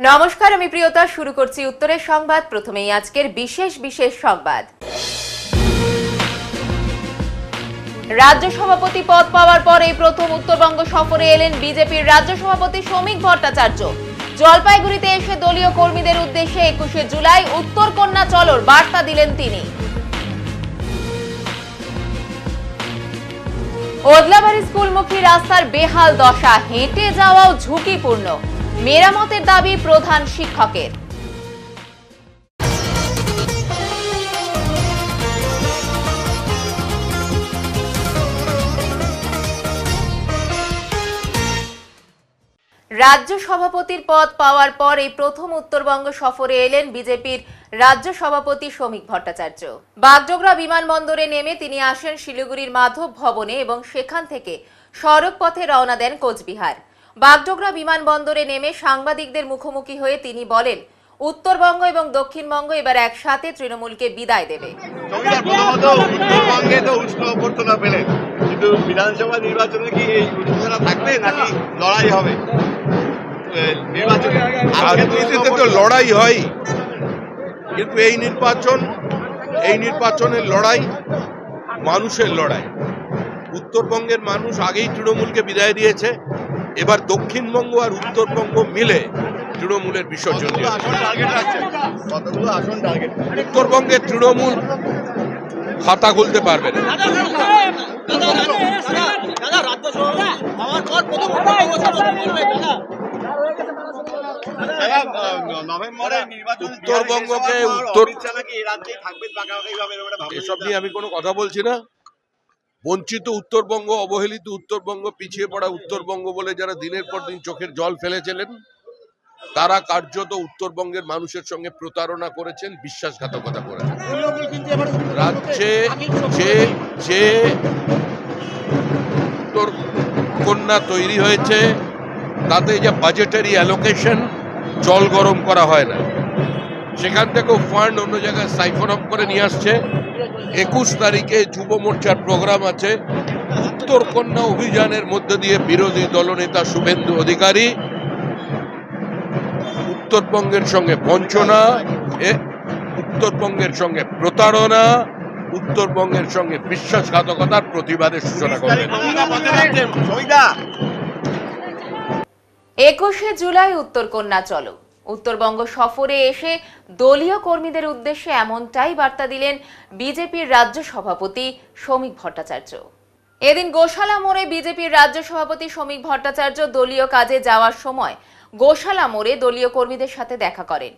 নমস্কার, আমি প্রিয়তা। শুরু করছি উত্তরের সংবাদ। প্রথমেই আজকের বিশেষ সংবাদ। রাজ্য সভাপতি পদ পাওয়ার পর এই প্রথম উত্তরবঙ্গ সফরে এলেন বিজেপির রাজ্য সভাপতি শ্রমিক ভট্টাচার্য। জলপাইগুড়িতে এসে দলীয় কর্মীদের উদ্দেশ্যে 21শে জুলাই উত্তর কন্যা চলোর বার্তা দিলেন তিনি। ওদলাবাড়ি স্কুলমুখী রাস্তার বেহাল দশা, হেঁটে যাওয়াও ঝুঁকিপূর্ণ। মেরামতের দাবি প্রধান শিক্ষকের। রাজ্য সভাপতির পদ পাওয়ার পর এই প্রথম উত্তরবঙ্গ সফরে এলেন বিজেপির রাজ্য সভাপতি শ্রমিক ভট্টাচার্য। বাগডোগরা বিমানবন্দরে নেমে তিনি আসেন শিলিগুড়ির মাধব ভবনে এবং সেখান থেকে সড়ক পথে রওনা দেন কোচবিহার। বাগডোগরা বিমানবন্দরে নেমে সাংবাদিকদের মুখোমুখি হয়ে তিনি বলেন, উত্তরবঙ্গ এবং দক্ষিণবঙ্গ এবার একসাথে তৃণমূলকে বিদায় দেবে। উত্তরবঙ্গে তো উষ্ণ অভ্যর্থনা পেলেন, কিন্তু বিধানসভা নির্বাচনে কি এই উত্তেজনা থাকবে নাকি লড়াই হবে? রাজনীতিতে তো লড়াই হয়, কিন্তু এই নির্বাচনের লড়াই মানুষের লড়াই। উত্তরবঙ্গের মানুষ আগেই তৃণমূলকে বিদায় দিয়েছে, এবার দক্ষিণবঙ্গ আর উত্তরবঙ্গ মিলে তৃণমূলের বিসর্জন দিয়েছে। উত্তরবঙ্গের তৃণমূল খাতা খুলতে পারবে না। উত্তরবঙ্গকে এসব নিয়ে আমি কোনো কথা বলছি না। বঞ্চিত উত্তরবঙ্গ, অবহেলিত উত্তরবঙ্গ, পিছিয়ে পড়া উত্তরবঙ্গ বলে যারা দিনের পর দিন চোখের জল ফেলেছিলেন, তারা কার্যত উত্তরবঙ্গের মানুষের সঙ্গে প্রতারণা করেছেন, বিশ্বাসঘাতকতা করেছেন। রাজ্যে যে উত্তর কন্যা তৈরি হয়েছে তাতে যে বাজেটারি অ্যালোকেশন জল গরম করা হয় না, সেখান থেকেও ফান্ড অন্য জায়গায় সাইফন অফ করে নিয়ে আসছে। 21 তারিখে যুব মোর্চার প্রোগ্রাম আছে। উত্তর কন্যা অভিযানের মধ্যে দিয়ে বিরোধী দলনেতা শুভেন্দু অধিকারী উত্তরবঙ্গের সঙ্গে বঞ্চনা, উত্তরবঙ্গের সঙ্গে প্রতারণা, উত্তরবঙ্গের সঙ্গে বিশ্বাসঘাতকতার প্রতিবাদের সূচনা করবেন। 21শে জুলাই উত্তর কন্যা চলো। উত্তরবঙ্গ সফরে এসে দলীয় কর্মীদের উদ্দেশ্যে এমনটাই বার্তা দিলেন বিজেপির রাজ্য সভাপতি শ্রমিক ভট্টাচার্য। এদিন গোশালা মোড়ে বিজেপির রাজ্য সভাপতি শ্রমিক ভট্টাচার্য দলীয় কাজে যাওয়ার সময় গোশালা মোড়ে দলীয় কর্মীদের সাথে দেখা করেন।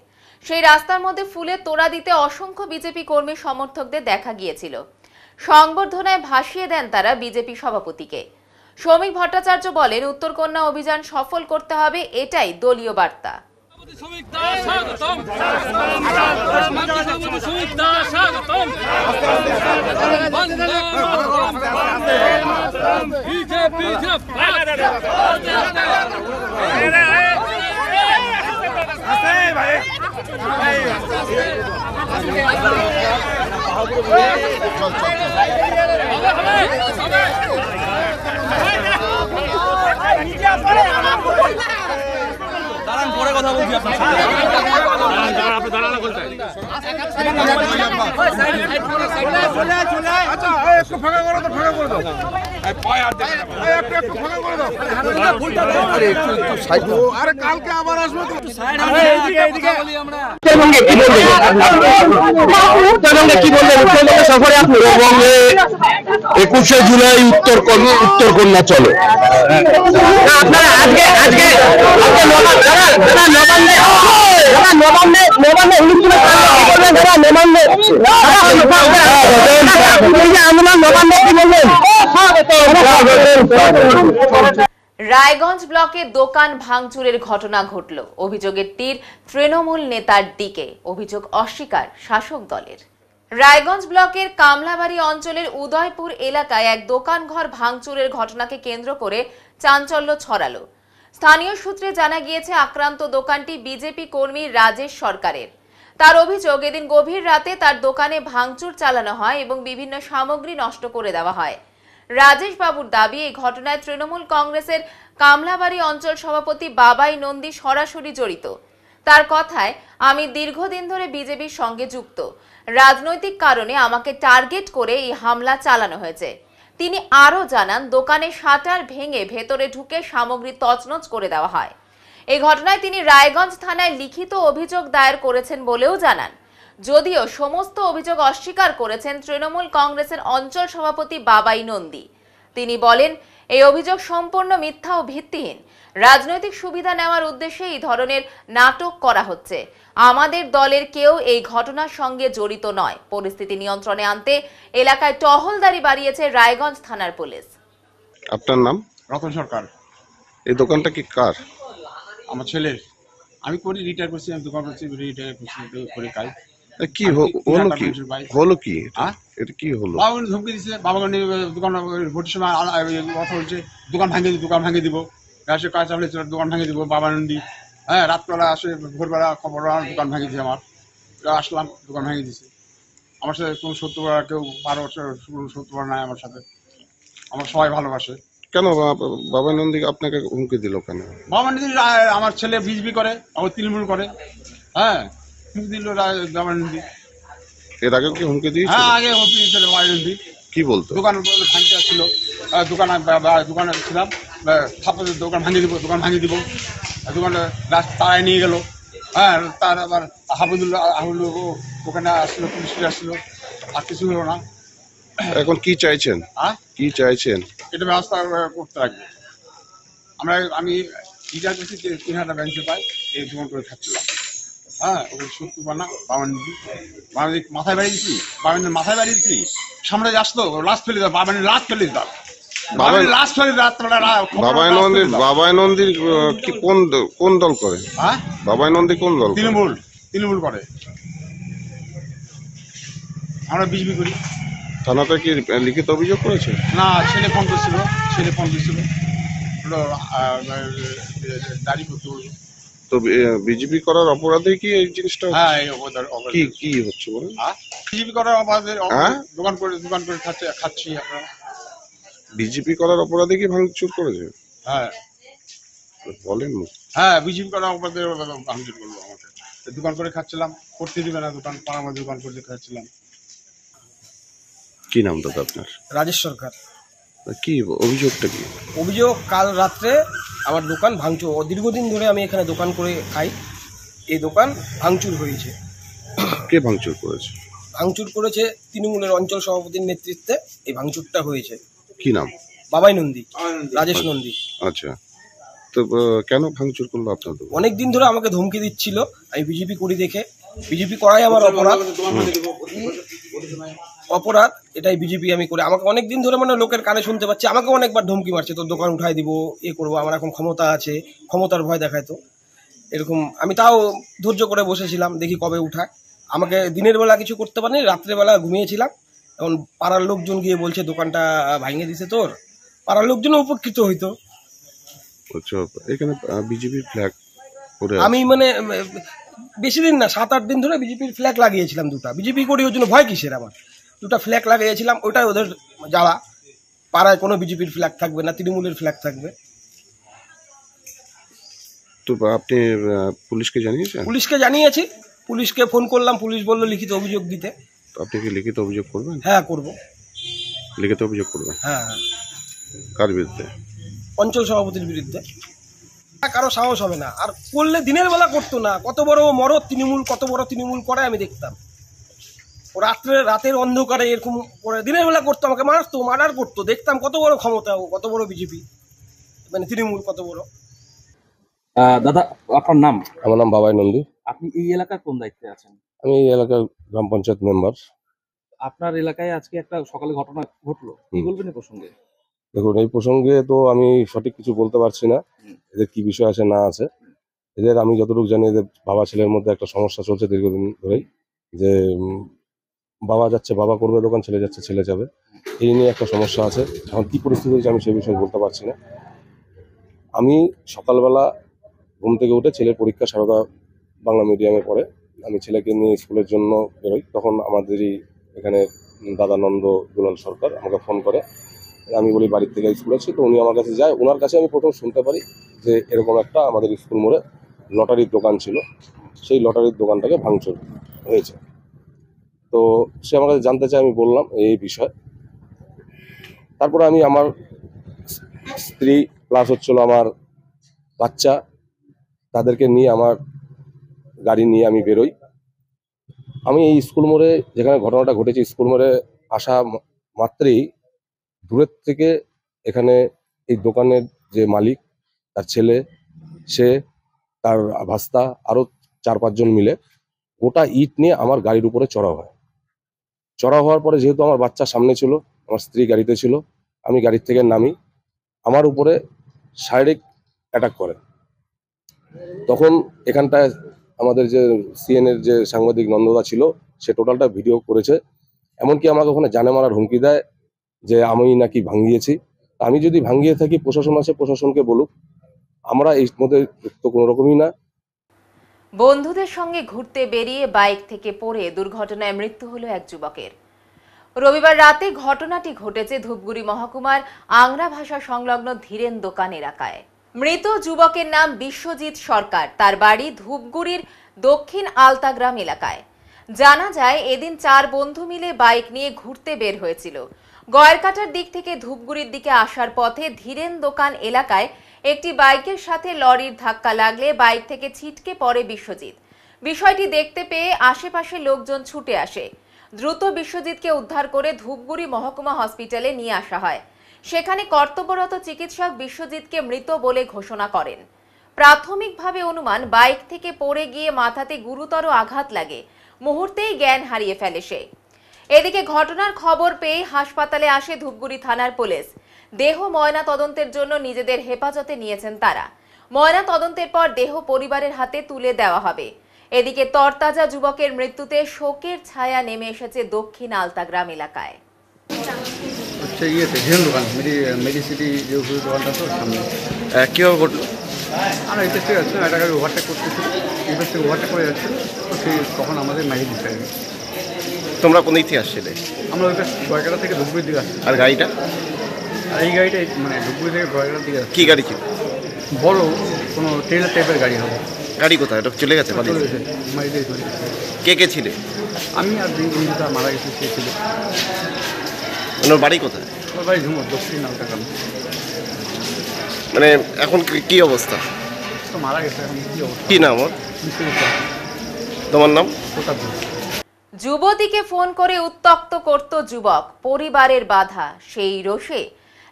সেই রাস্তার মধ্যে ফুলে তোড়া দিতে অসংখ্য বিজেপি কর্মী সমর্থকদের দেখা গিয়েছিল। সংবর্ধনায় ভাসিয়ে দেন তারা বিজেপি সভাপতিকে। শ্রমিক ভট্টাচার্য বলেন, উত্তরকন্যা অভিযান সফল করতে হবে, এটাই দলীয় বার্তা। পরে কথা বলছি আপনার কালকে আবার আসবো। সফরে আপনি 21শে জুলাই উত্তর কন্যা চলো। আপনারা আজকে রায়গঞ্জ ব্লকে দোকান ভাঙচুরের ঘটনা ঘটল। অভিযোগের তীর তৃণমূল নেতার দিকে, অভিযোগ অস্বীকার শাসক দলের। রায়গঞ্জ ব্লকের কামলাবাড়ি অঞ্চলের উদয়পুর এলাকায় এক দোকানঘর ভাঙচুরের ঘটনাকে কেন্দ্র করে চাঞ্চল্য ছড়ালো। স্থানীয় সূত্রে জানা গিয়েছে, আক্রান্ত দোকানটি বিজেপি কর্মী রাজেশ সরকারের। তার অভিযোগ, এদিন গভীর রাতে তার দোকানে ভাঙচুর চালানো হয় এবং বিভিন্ন সামগ্রী নষ্ট করে দেওয়া হয়। রাজেশ বাবুর দাবি, এই ঘটনায় তৃণমূল কংগ্রেসের কামলাবাড়ি অঞ্চল সভাপতি বাবাই নন্দী সরাসরি জড়িত। তার কথায়, আমি দীর্ঘদিন ধরে বিজেপির সঙ্গে যুক্ত, রাজনৈতিক কারণে আমাকে টার্গেট করে এই হামলা চালানো হয়েছে। তিনি আরও জানান, দোকানে শাটার ভেঙে ভেতরে ঢুকে সামগ্রী তছনছ করে দেওয়া হয়। এই ঘটনায় তিনি রায়গঞ্জ থানায় লিখিত অভিযোগ দায়ের করেছেন বলেও জানান। যদিও সমস্ত অভিযোগ অস্বীকার করেছেন তৃণমূল কংগ্রেসের অঞ্চল সভাপতি বাবাই নন্দী। তিনি বলেন, এই অভিযোগ সম্পূর্ণ মিথ্যা ও ভিত্তিহীন। রাজনৈতিক সুবিধা নেওয়ার উদ্দেশ্যে এই ধরনের নাটক করা হচ্ছে। আমাদের দলের কেউ এই ঘটনার সঙ্গে জড়িত নয়। পরিস্থিতি নিয়ন্ত্রণে আনতে এলাকায় টহলদারি বাড়িয়েছে রায়গঞ্জ থানার পুলিশ। আপনার নাম? রতন সরকার। এই দোকানটা কি কার? আমার ছেলের। আমি করি, রিটায়ার করছি, আমি দোকান করছি, রিটায়ার করছি করে কাজ। কি হলো কি হলো কি এটা কি হলো? বাবা ধমকি দিচ্ছে, বাবাকে নিয়ে দোকান ভোটের সময় কথা বলছে, দোকান ভাঙিয়ে দিব, গ্যাসে কাজ চাপলে দোকান ভাঙিয়ে দিব। বাবা নন্দী, হ্যাঁ, রাতবেলা আসে, ভোরবেলা খবর দোকান ভাঙিয়ে দিয়েছে। আমার আসলাম, দোকান ভাঙিয়ে দিয়েছে। আমার সাথে কোনো শত্রুরা কেউ 12 বছর শত্রুরা নাই আমার সাথে। আমার সবাই ভালোবাসে। কেন বাবা নন্দী আপনাকে হুমকি দিল কেন? বাবা নন্দী, আমার ছেলে বিজেপি করে, আমার তৃণমূল করে। হ্যাঁ, হুমকি দিল বাবা নন্দী। এর আগেও কি হুমকি দিয়েছিল? হ্যাঁ, আগে হুমকি দিয়েছিল বাবা নন্দী। কি বলতো? দোকান ভাঙতে আসছিল, দোকানে ছিলাম, দোকান ভাঙিয়ে দিব, দোকানে তারাই নিয়ে গেল। হ্যাঁ, তার আবার হাবুল ওখানে আসলো, পুলিশ আসলো, আর কিছু হলো না। এখন কি চাইছেন? কি চাইছেন? এটা ব্যবস্থা করতে লাগবে। আমি রিটায়ার করছি, 3000 ব্যাংকে পাই, এই দোকান করে খাচ্ছিলাম। হ্যাঁ, ওই শত্রু বানা বাবানদি মাথায় বাড়িয়ে দিচ্ছি, মাথায় বাড়িয়ে দিচ্ছি। সামনে আসতো, লাশ ফেলে দাও, লাশ ফেলে দিতাম, লাশ ফেলে বাবাই নন্দীর কি কোন দল করে? হ্যাঁ, বাবাই নন্দী কোন দল? তৃণমূল করে। আমরা বিজেপি করি। থানাতে কি লিখিত অভিযোগ করেছে? না, ছেলে ফোন করছিল, দাঁড়িয়ে করতে বললো। তো বিজেপি করার অপরাধে কি এই জিনিসটা? হ্যাঁ, কি হচ্ছে বলেন? বিজেপি করার অপরাধে দোকান করে খাচ্ছি আমরা। বিজেপি করার অপরাধে কি ভাঙচুর করেছে? হ্যাঁ বলেন। হ্যাঁ, বিজেপি করার অপরাধে ভাঙচুর করলো আমাকে। দোকান করে খাচ্ছিলাম, করতে দিবে না দোকান, পাড়ার মধ্যে দোকান করে খাচ্ছিলাম। কি নাম দাদা আপনার? রাজেশ সরকার। কি অভিযোগটা কি? অভিযোগ, কাল রাত্রে আমার দোকান ভাঙচুর। দীর্ঘদিন ধরে আমি এখানে দোকান করে খাই, এই দোকান ভাঙচুর হয়েছে। কে ভাঙচুর করেছে? ভাঙচুর করেছে তৃণমূলের অঞ্চল সভাপতির নেতৃত্বে এই ভাঙচুরটা হয়েছে। কি নাম? বাবাই নন্দী, রাজেশ নন্দী। আচ্ছা, তো কেন ভাঙচুর করলো আপনার দোকান? অনেকদিন ধরে আমাকে ধমকি দিচ্ছিল, আমি বিজেপি করি দেখে। বিজেপি করাই আমার অপরাধ, এটাই বিজেপি আমি করি। আমাকে অনেকদিন ধরে লোকের কানে শুনতে পাচ্ছি, আমাকে অনেকবার ধমকি মারছে, তোর দোকান উঠাই দিব, করবো, আমার এখন ক্ষমতা আছে, ক্ষমতার ভয় দেখায়। তো এরকম আমি তাও ধৈর্য করে বসেছিলাম, দেখি কবে উঠায়। আমাকে দিনের বেলা কিছু করতে পারিনি, রাত্রেবেলা ঘুমিয়েছিলাম। এখন পাড়ার লোকজন গিয়ে বলছে দোকানটা ভাঙিয়ে দিছে তোর, পাড়ার লোকজন উপকৃত হইতো। আচ্ছা, এখানে বিজেপির ফ্ল্যাগ আমি বেশি দিন না, 7-8 দিন ধরে বিজেপির ফ্ল্যাগ লাগিয়েছিলাম দুটা। বিজেপি করি, ওর জন্য ভয় কিসের? আমার দুটা ফ্ল্যাগ লাগিয়েছিলাম, ওটাই ওদের যাওয়া। পাড়ায় কোনো বিজেপির ফ্ল্যাগ থাকবে না, তৃণমূলের ফ্ল্যাগ থাকবে। তো আপনি পুলিশকে জানিয়েছেন? পুলিশকে জানিয়েছি, পুলিশকে ফোন করলাম, পুলিশ বললো লিখিত অভিযোগ দিতে। আপনি কি লিখিত অভিযোগ করবেন? হ্যাঁ, করব। লিখিত অভিযোগ করবেন? হ্যাঁ। কার বিরুদ্ধে? অঞ্চল সভাপতির বিরুদ্ধে। কারো সাহস হবে না, আর করলে দিনের বেলা করতো না। কত বড় মরদ তৃণমূল, কত বড় তৃণমূল করে আমি দেখতাম। ও রাতের অন্ধকারে এরকম করে দিনের বেলা করতো, আমাকে মারতো, মার্ডার করতো। দেখতাম কত বড় ক্ষমতা, কত বড় বিজেপি, তৃণমূল কত বড়। দাদা, আপনার নাম? আমার নাম বাবাই নন্দী। আপনি এই এলাকার কোন দায়িত্বে আছেন? আমি এই এলাকার গ্রাম পঞ্চায়েত মেম্বার। আপনার এলাকায় আজকে একটা সকালে ঘটনা ঘটলো, কি বলবেন এই প্রসঙ্গে? দেখুন, এই প্রসঙ্গে তো আমি সঠিক কিছু বলতে পারছি না, এদের কি বিষয় আছে না আছে। এদের আমি যতটুকু জানি, এদের বাবা ছেলের মধ্যে একটা সমস্যা চলছে দীর্ঘদিন ধরেই, যে বাবা যাচ্ছে বাবা করবে দোকান, ছেলে যাচ্ছে ছেলে যাবে, এই নিয়ে একটা সমস্যা আছে। এখন কি পরিস্থিতি হয়েছে আমি সেই বিষয়ে বলতে পারছি না। আমি সকালবেলা ঘুম থেকে উঠে, ছেলের পরীক্ষা সারদা বাংলা মিডিয়ামে পড়ে, আমি ছেলেকে নিয়ে স্কুলের জন্য বেরোই। তখন আমাদেরই এখানে দাদা নন্দ দুলাল সরকার আমাকে ফোন করে। আমি বলি বাড়ির থেকে স্কুল আছে, তো উনি আমার কাছে যায়। ওনার কাছে আমি প্রথম শুনতে পারি যে এরকম একটা আমাদের স্কুল মোড়ে লটারির দোকান ছিল, সেই লটারির দোকানটাকে ভাঙচুর হয়েছে। তো সে আমার কাছে জানতে চায়, আমি বললাম এই বিষয়। তারপরে আমি আমার স্ত্রী প্লাস হচ্ছিল আমার বাচ্চা, তাদেরকে নিয়ে আমার গাড়ি নিয়ে আমি বেরোই। আমি এই স্কুল মোড়ে, যেখানে ঘটনাটা ঘটেছে, স্কুল মোড়ে আসা মাত্রই দূরের থেকে এখানে এই দোকানের যে মালিক, তার ছেলে, সে, তার ভাস্তা, আরো 4-5 জন মিলে গোটা ইট নিয়ে আমার গাড়ির উপরে চড়া হয়। চড়া হওয়ার পরে যেহেতু আমার বাচ্চা সামনে ছিল, আমার স্ত্রী গাড়িতে ছিল, আমি গাড়ির থেকে নামি, আমার উপরে শারীরিক অ্যাটাক করে। তখন এখানটায় আমাদের যে সিএনএর যে সাংবাদিক নন্দদা ছিল, সে টোটালটা ভিডিও করেছে। এমনকি আমাকে ওখানে জানে মারার হুমকি দেয় যে আমি নাকি ভাঙিয়েছি। আমি যদি ভাঙিয়ে থাকি, প্রশাসন আছে, প্রশাসনকে বলুক, আমরা এই মধ্যে তো কোনো রকমই না। বন্ধুদের সঙ্গে ঘুরতে বেরিয়ে বাইক থেকে পড়ে দুর্ঘটনায় মৃত্যু হলো এক যুবকের। রবিবার রাতে ঘটনাটি ঘটেছে ধূপগুড়ি মহকুমার আংরা ভাষা সংলগ্ন ধীরেন দোকান এলাকায়। মৃত যুবকের নাম বিশ্বজিৎ সরকার, তার বাড়ি ধূপগুড়ির দক্ষিণ আলতাগ্রাম এলাকায়। জানা যায় এদিন 4 বন্ধু মিলে বাইক নিয়ে ঘুরতে বের হয়েছিল। গয়েরকাটার দিক থেকে ধূপগুড়ির দিকে আসার পথে ধীরেন দোকান এলাকায় একটি বাইকের সাথে লরির ধাক্কা লাগলে বাইক থেকে ছিটকে পড়ে বিশ্বজিৎ। বিষয়টি দেখতে পেয়ে আশেপাশের লোকজন ছুটে আসে। দ্রুত বিশ্বজিৎকে উদ্ধার করে ধূপগুড়ি মহকুমা হসপিটালে নিয়ে আসা হয়। সেখানে কর্তব্যরত চিকিৎসক বিশ্বজিৎকে মৃত বলে ঘোষণা করেন। প্রাথমিকভাবে অনুমান, বাইক থেকে পড়ে গিয়ে মাথাতে গুরুতর আঘাত লাগে, মুহূর্তেই জ্ঞান হারিয়ে ফেলে সে। এদিকে ঘটনার খবর পেয়ে হাসপাতালে আসে ধূপগুড়ি থানার পুলিশ। দেহ ময়না তদন্তের জন্য নিজেদের হেফাজতে নিয়েছেন তারা। ময়না তদন্তের পর দেহ পরিবারের হাতে তুলে দেওয়া হবে। এদিকে তরতাজা যুবকের মৃত্যুতে শোকের ছায়া নেমে এসেছে দক্ষিণ আলতাগ্রাম এলাকায়। দোকান মেডিসিটি যে দোকানটা তো সামনে কিভাবে ঘটলো? আমরা এই থেকে যাচ্ছিলাম, একটা গাড়ি ওভারটেক করতেছিল, এই পাশ থেকে ওভারটেক করে যাচ্ছিল, তো সেই তখন আমাদের মাইকে দিতে হবে। তোমরা কোন দিক থেকে আসছিলে? আমরা ওই পাশে গয়কাটা থেকে ধূপগুড়ির দিকে আসছি। আর গাড়িটা? আর এই গাড়িটা মানে ধূপগুড়ি থেকে গয়কাটার দিকে আসছে। কি গাড়ি ছিল? বড় কোনো ট্রেলার টাইপের গাড়ি হবে। গাড়ি কোথায়? এটা চলে গেছে? চলে গেছে, মাইকে চলে গেছে। কে কে ছিলে? আমি আর দুই বন্ধুটা মারা গেছে, সে ছিল। ওনার বাড়ি কোথায়? ওর বাড়ি ঝুমুর, দক্ষিণ আলতাগ্রাম। মানে এখন কি অবস্থা? তো মারা গেছে, এখন কি অবস্থা? কি নাম ওর? তোমার নাম? যুবতীকে ফোন করে উত্ত্যক্ত করত যুবক, পরিবারের বাধা। সেই রোষে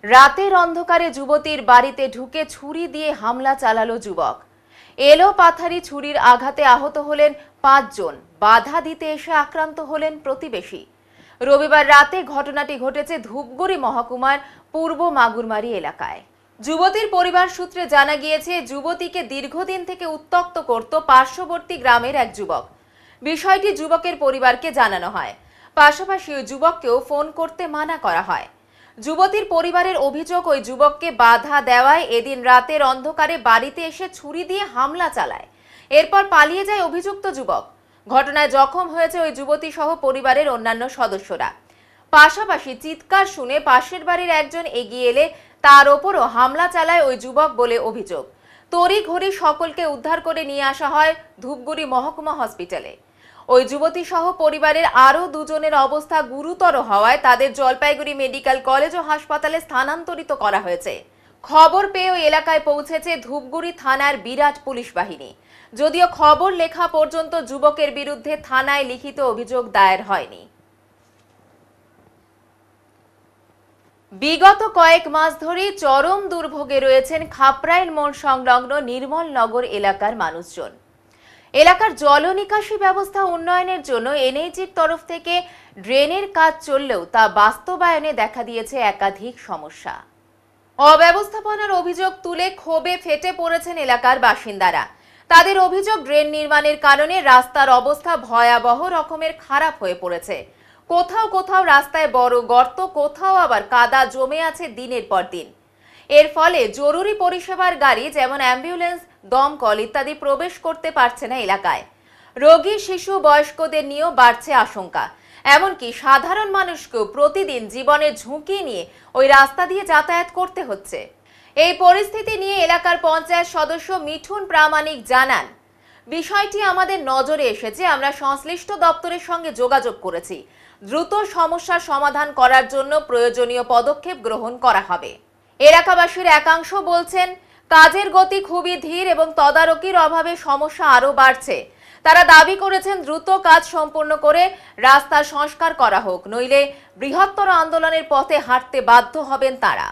রাতের অন্ধকারে যুবতীর বাড়িতে ঢুকে ছুরি দিয়ে হামলা চালালো যুবক। এলো পাথারি ছুরির আঘাতে আহত হলেন 5 জন। বাধা দিতে এসে আক্রান্ত হলেন প্রতিবেশী। রবিবার রাতে ঘটনাটি ঘটেছে ধূপগুড়ি মহকুমার পূর্ব মাগুরমারি এলাকায়। যুবতীর পরিবার সূত্রে জানা গিয়েছে, যুবতীকে দীর্ঘদিন থেকে উত্ত্যক্ত করত পার্শ্ববর্তী গ্রামের এক যুবক। বিষয়টি যুবকের পরিবারকে জানানো হয়। পাশাপাশি ওই যুবককেও ফোন করতে মানা করা হয়। যুবতীর পরিবারের অভিযোগ, ওই যুবককে বাধা দেওয়ায় এদিন রাতের অন্ধকারে বাড়িতে এসে ছুরি দিয়ে হামলা চালায়। এরপর পালিয়ে যায় অভিযুক্ত যুবক। ঘটনায় জখম হয়েছে ওই যুবতী সহ পরিবারের অন্যান্য সদস্যরা। পাশাপাশি চিৎকার শুনে পাশের বাড়ির একজন এগিয়ে এলে তার ওপরও হামলা চালায় ওই যুবক বলে অভিযোগ। তড়িঘড়ি সকলকে উদ্ধার করে নিয়ে আসা হয় ধূপগুড়ি মহকুমা হসপিটালে। ওই যুবতী সহ পরিবারের আরও 2 জনের অবস্থা গুরুতর হওয়ায় তাদের জলপাইগুড়ি মেডিকেল কলেজ ও হাসপাতালে স্থানান্তরিত করা হয়েছে। খবর পেয়ে ওই এলাকায় পৌঁছেছে ধূপগুড়ি থানার বিরাট পুলিশ বাহিনী। যদিও খবর লেখা পর্যন্ত যুবকের বিরুদ্ধে থানায় লিখিত অভিযোগ দায়ের হয়নি। বিগত কয়েক মাস ধরে চরম দুর্ভোগে রয়েছেন খাপরাইল মোড় সংলগ্ন নির্মলনগর এলাকার মানুষজন। এলাকার জল নিকাশি ব্যবস্থা উন্নয়নের জন্য এনএইচির তরফ থেকে ড্রেনের কাজ চললেও তা বাস্তবায়নে দেখা দিয়েছে একাধিক সমস্যা। অব্যবস্থাপনার অভিযোগ তুলে ক্ষোভে ফেটে পড়েছেন এলাকার বাসিন্দারা। তাদের অভিযোগ, ড্রেন নির্মাণের কারণে রাস্তার অবস্থা ভয়াবহ রকমের খারাপ হয়ে পড়েছে। কোথাও কোথাও রাস্তায় বড় গর্ত, কোথাও আবার কাদা জমে আছে দিনের পর দিন। এর ফলে জরুরি পরিষেবার গাড়ি যেমন অ্যাম্বুলেন্স, দমকল ইত্যাদি প্রবেশ করতে পারছে না এলাকায়। রোগী, শিশু, বয়স্কদের নিয়েও বাড়ছে আশঙ্কা। এমনকি সাধারণ মানুষকেও প্রতিদিন জীবনের ঝুঁকি নিয়ে ওই রাস্তা দিয়ে যাতায়াত করতে হচ্ছে। এই পরিস্থিতি নিয়ে এলাকার পঞ্চায়েত সদস্য মিঠুন প্রামাণিক জানান, বিষয়টি আমাদের নজরে এসেছে, আমরা সংশ্লিষ্ট দপ্তরের সঙ্গে যোগাযোগ করেছি, দ্রুত সমস্যার সমাধান করার জন্য প্রয়োজনীয় পদক্ষেপ গ্রহণ করা হবে। এলাকাবাসীর একাংশ বলছেন, কাজের গতি খুবই ধীর এবং তদারকির অভাবে সমস্যা আরও বাড়ছে। তারা দাবি করেছেন দ্রুত কাজ সম্পূর্ণ করে রাস্তার সংস্কার করা হোক, নইলে বৃহত্তর আন্দোলনের পথে হাঁটতে বাধ্য হবেন তারা।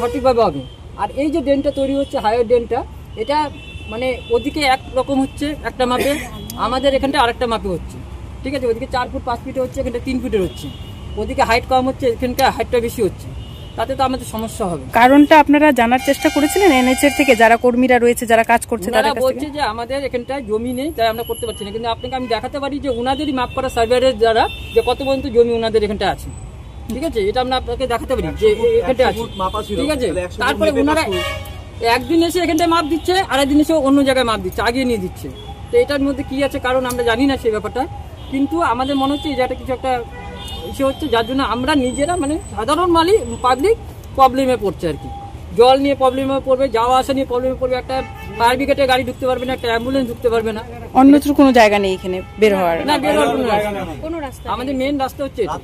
সঠিকভাবে হবে। আর এই যে ড্রেনটা তৈরি হচ্ছে, হাইওয়ে ড্রেনটা, এটা মানে ওদিকে একরকম হচ্ছে একটা মাপে, আমাদের এখানটা আরেকটা মাপে হচ্ছে। ঠিক আছে, ওদিকে 4 ফুট 5 ফিটে হচ্ছে, এখানটা 3 ফিটের হচ্ছে। ওদিকে হাইট কম হচ্ছে, এখানকার হাইটটা বেশি হচ্ছে, তাতে তো আমাদের সমস্যা হবে। কারণটা আপনারা জানার চেষ্টা করেছিলেন এনএচএর থেকে, যারা কর্মীরা রয়েছে, যারা কাজ করছে তারা বলছে যে আমাদের এখানটায় জমি নেই, তাই আমরা করতে পারছি না। কিন্তু আপনাকে আমি দেখাতে পারি যে উনাদেরই মাপ করা সার্ভেয়ারের দ্বারা যে কত পর্যন্ত জমি উনাদের এখানটা আছে। ঠিক আছে, এটা আমরা আপনাকে দেখাতে পারি যে এখানটা আছে। ঠিক আছে, তারপরে উনারা একদিন এসে এখানটায় মাপ দিচ্ছে, আরেকদিন এসে অন্য জায়গায় মাপ দিচ্ছে, আগিয়ে নিয়ে দিচ্ছে। তো এটার মধ্যে কি আছে কারণ আমরা জানি না সেই ব্যাপারটা, কিন্তু আমাদের মনে হচ্ছে যে এটা কিছু একটা ইসে হচ্ছে, যার জন্য আমরা নিজেরা মানে সাধারণ পাবলিক প্রবলেমে পড়ছে আর কি। জল নিয়ে প্রবলেমে পড়বে, যাওয়া আসা নিয়ে প্রবলেমে পড়বে, একটা ফায়ার ব্রিগেডের গাড়ি ঢুকতে পারবে না, একটা অ্যাম্বুলেন্স ঢুকতে পারবে না, অন্যত্র কোনো জায়গা নেই এখানে বের হওয়ার। না, বের হওয়ার কোনো রাস্তা, আমাদের মেইন রাস্তা হচ্ছে এটা।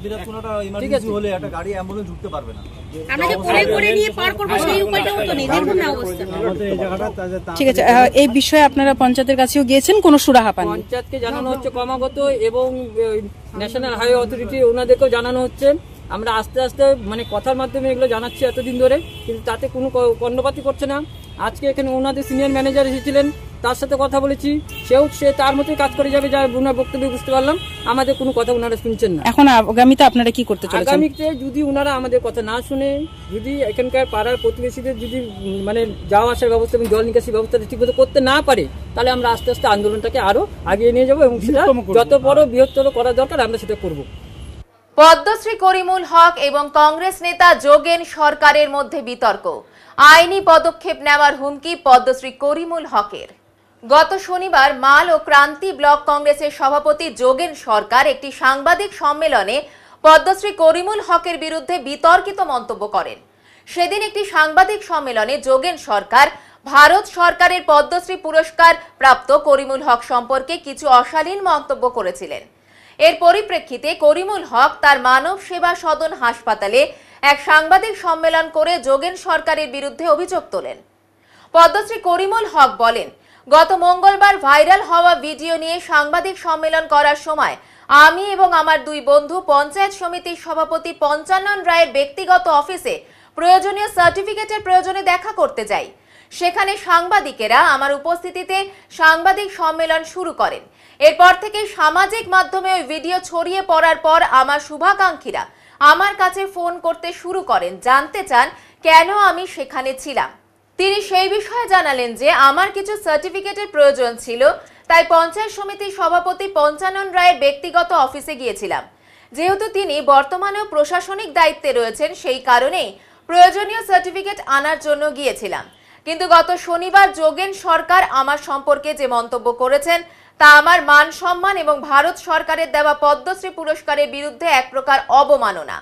ঠিক আছে, হলে একটা গাড়ি অ্যাম্বুলেন্স ঢুকতে পারবে না, আমরা যে করে নিয়ে পার করব সেই উপায়টাও তো নেই, দেখুন না অবস্থা। আমাদের এই জায়গাটা। ঠিক আছে, এই বিষয়ে আপনারা পঞ্চায়েতের কাছেও গিয়েছেন, কোনো সুরাহা পান? পঞ্চায়েতকে জানানো হচ্ছে ক্রমাগত, এবং ন্যাশনাল হাইওয়ে অথরিটি ওনাদেরকেও জানানো হচ্ছে। আমরা আস্তে আস্তে মানে কথার মাধ্যমে এগুলো জানাচ্ছি এতদিন ধরে, কিন্তু তাতে কোনো কর্ণপাতই করছে না। আজকে এখানে ওনাদের সিনিয়র ম্যানেজার এসেছিলেন, তার সাথে কথা বলেছি, সে তার মতোই কাজ করে যাবে, যা ওনার বক্তব্যে বুঝতে পারলাম। আমাদের কোনো কথা ওনারা শুনছেন না। এখন আগামীতে আপনারা কি করতে চলেছেন? আগামীতে যদি ওনারা আমাদের কথা না শুনে, যদি এখানকার পাড়ার প্রতিবেশীদের যদি মানে যাওয়া আসার ব্যবস্থা এবং জল নিকাশি ব্যবস্থাটা ঠিকমতো করতে না পারে, তাহলে আমরা আস্তে আস্তে আন্দোলনটাকে আরো আগিয়ে নিয়ে যাবো, এবং সেটা যত বড় বৃহত্তর করা দরকার আমরা সেটা করব। পদ্মশ্রী করিমুল হক এবং কংগ্রেস নেতা যোগেন সরকারের মধ্যে বিতর্ক, আইনি পদক্ষেপ নেওয়ার হুমকি পদ্মশ্রী করিমুল হকের। গত শনিবার মাল ও ক্রান্তি ব্লক কংগ্রেসের সভাপতি যোগেন সরকার একটি সাংবাদিক সম্মেলনে পদ্মশ্রী করিমুল হকের বিরুদ্ধে বিতর্কিত মন্তব্য করেন। সেদিন একটি সাংবাদিক সম্মেলনে যোগেন সরকার ভারত সরকারের পদ্মশ্রী পুরস্কার প্রাপ্ত করিমুল হক সম্পর্কে কিছু অশালীন মন্তব্য করেছিলেন। এর পরিপ্রেক্ষিতে করিমুল হক তার মানব সেবা সদন হাসপাতালে এক সাংবাদিক সম্মেলন করে যোগেন সরকারের বিরুদ্ধে অভিযোগ তোলেন। পদ্মশ্রী করিমুল হক বলেন, গত মঙ্গলবার ভাইরাল হওয়া ভিডিও নিয়ে সাংবাদিক সম্মেলন করার সময় আমি এবং আমার 2 বন্ধু পঞ্চায়েত সমিতির সভাপতি পঞ্চানন রায়ের ব্যক্তিগত অফিসে প্রয়োজনীয় সার্টিফিকেটের প্রয়োজনে দেখা করতে যাই। সেখানে সাংবাদিকেরা আমার উপস্থিতিতে সাংবাদিক সম্মেলন শুরু করেন। এরপর থেকে সামাজিক মাধ্যমে ওই ভিডিও ছড়িয়ে পড়ার পর আমার শুভাকাঙ্ক্ষীরা আমার কাছে ফোন করতে শুরু করেন, জানতে চান কেন আমি সেখানে ছিলাম। তিনি সেই বিষয়ে জানালেন যে আমার কিছু সার্টিফিকেটের প্রয়োজন ছিল, তাই পঞ্চায়েত সমিতির সভাপতি পঞ্চানন রায়ের ব্যক্তিগত অফিসে গিয়েছিলাম। যেহেতু তিনি বর্তমানেও প্রশাসনিক দায়িত্বে রয়েছেন, সেই কারণেই প্রয়োজনীয় সার্টিফিকেট আনার জন্য গিয়েছিলাম। কিন্তু গত শনিবার যোগেন সরকার আমার সম্পর্কে যে মন্তব্য করেছেন তা আমার মান সম্মান এবং ভারত সরকারের দেওয়া পদ্মশ্রী পুরস্কারের বিরুদ্ধে এক প্রকার অবমাননা।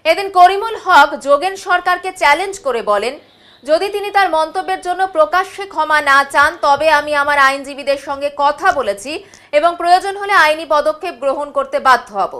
এদিন করিমুল হক যোগেন সরকারকে চ্যালেঞ্জ করে বলেন, যদি তিনি তার মন্তব্যের জন্য প্রকাশ্যে ক্ষমা না চান, তবে আমি আমার আইনজীবীদের সঙ্গে কথা বলেছি এবং প্রয়োজন হলে আইনি পদক্ষেপ গ্রহণ করতে বাধ্য হব।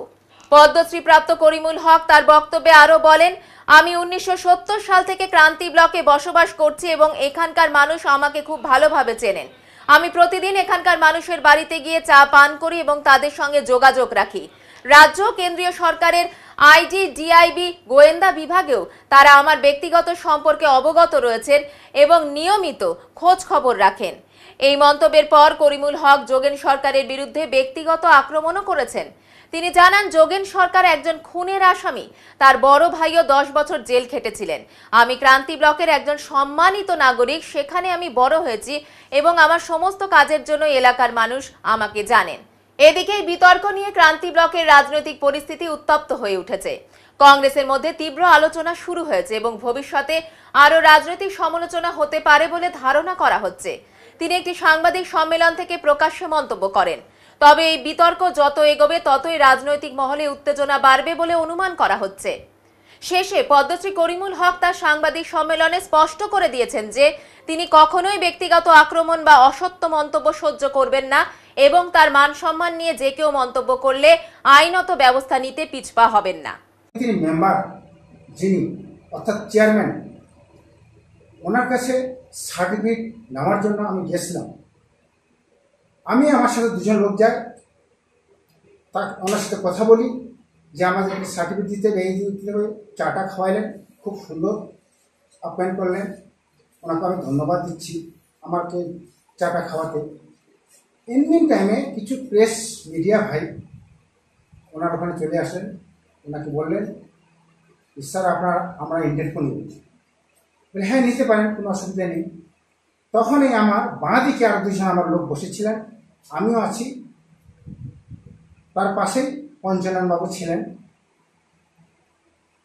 পদ্মশ্রী প্রাপ্ত করিমুল হক তার বক্তব্যে আরো বলেন, আমি 1970 সাল থেকে ক্রান্তি ব্লকে বসবাস করছি এবং এখানকার মানুষ আমাকে খুব ভালোভাবে চেনেন। আমি প্রতিদিন এখানকার মানুষের বাড়িতে গিয়ে চা পান করি এবং তাদের সঙ্গে যোগাযোগ রাখি। রাজ্য কেন্দ্রীয় সরকারের আইডি, ডিআইবি, গোয়েন্দা বিভাগেও তারা আমার ব্যক্তিগত সম্পর্কে অবগত রয়েছেন এবং নিয়মিত খোঁজ খবর রাখেন। এই মন্তব্যের পর করিমুল হক যোগেন সরকারের বিরুদ্ধে ব্যক্তিগত আক্রমণও করেছেন। তিনি জানান, যোগেন সরকার একজন খুনের আসামি, তার বড় ভাইও 10 বছর জেল খেটেছিলেন। আমি ক্রান্তি ব্লকের একজন সম্মানিত নাগরিক, সেখানে আমি বড় হয়েছি এবং আমার সমস্ত কাজের জন্য এলাকার মানুষ আমাকে জানেন। এদিকে বিতর্ক নিয়ে ক্রান্তি ব্লকের রাজনৈতিক পরিস্থিতি উত্তপ্ত হয়ে উঠেছে। কংগ্রেসের মধ্যে তীব্র আলোচনা শুরু হয়েছে এবং ভবিষ্যতে আরো রাজনৈতিক সমালোচনা হতে পারে বলে ধারণা করা হচ্ছে। তিনি একটি সাংবাদিক সম্মেলন থেকে প্রকাশ্যে মন্তব্য করেন। তবে এই বিতর্ক যত এগোবে ততই রাজনৈতিক মহলে উত্তেজনা বাড়বে বলে অনুমান করা হচ্ছে। শেষে পদ্মশ্রী করিমুল হক তার সাংবাদিক সম্মেলনে স্পষ্ট করে দিয়েছেন যে তিনি কখনোই ব্যক্তিগত আক্রমণ বা অসত্য মন্তব্য সহ্য করবেন না এবং তার মান সম্মান নিয়ে যে কেউ মন্তব্য করলে আইনত ব্যবস্থা নিতে পিছপা হবেন না। তিনি মেম্বার যিনি অর্থাৎ চেয়ারম্যান, ওনার কাছে সার্টিফিকেট নেওয়ার জন্য আমি গেছিলাম। আমি আমার সাথে দুজন লোক যায়, ওনার সাথে কথা বলি যে আমাদেরকে সার্টিফিকেট দিতে হবে, এই দিতে হবে। চাটা খাওয়াইলেন, খুব সুন্দর আপ্যায়ন করলেন। ওনাকে আমি ধন্যবাদ দিচ্ছি আমাকে চাটা খাওয়াতে। এমনি টাইমে কিছু প্রেস মিডিয়া ভাই ওনার ওখানে চলে আসেন, ওনাকে বললেন স্যার আমরা ইন্টারভিউ নিব। বলে হ্যাঁ নিতে পারেন, কোনো অসুবিধা নেই। তখনই আমার বাঁ দিকে আরও দুজন আমার লোক বসেছিলেন, আমিও আছি, তার পাশেই পঞ্চাননবাবু ছিলেন।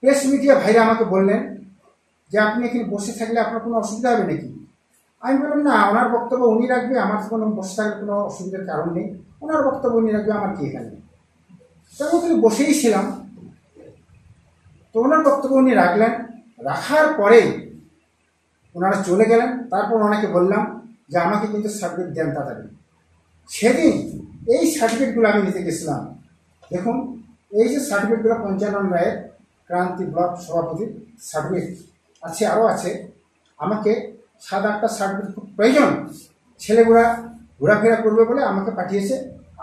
প্রেস মিডিয়া ভাইরা আমাকে বললেন যে আপনি এখানে বসে থাকলে আপনার কোনো অসুবিধা হবে নাকি? আমি বললাম না, ওনার বক্তব্য উনি রাখবে, আমার কোনো বসে থাকলে কোনো অসুবিধার কারণ নেই, ওনার বক্তব্য উনি রাখবে, আমার কি এখানে। তখন তিনি বসেই ছিলাম, তো ওনার বক্তব্য উনি রাখলেন। রাখার পরে ওনারা চলে গেলেন। তারপর ওনাকে বললাম যে আমাকে কিন্তু সার্টিফিকেট দেন তাড়াতাড়ি। সেদিন এই সার্টিফিকেটগুলো আমি নিতে গেছিলাম। দেখুন এই যে সার্টিফিকেটগুলো পঞ্চানন রায়ের ক্রান্তি ব্লক সভাপতির সার্টিফিকেট আছে, আরও আছে। আমাকে 7-8টা সার্টিফিকেট খুব প্রয়োজন, ছেলেগুলা ঘোরাফেরা করবে বলে আমাকে পাঠিয়েছে,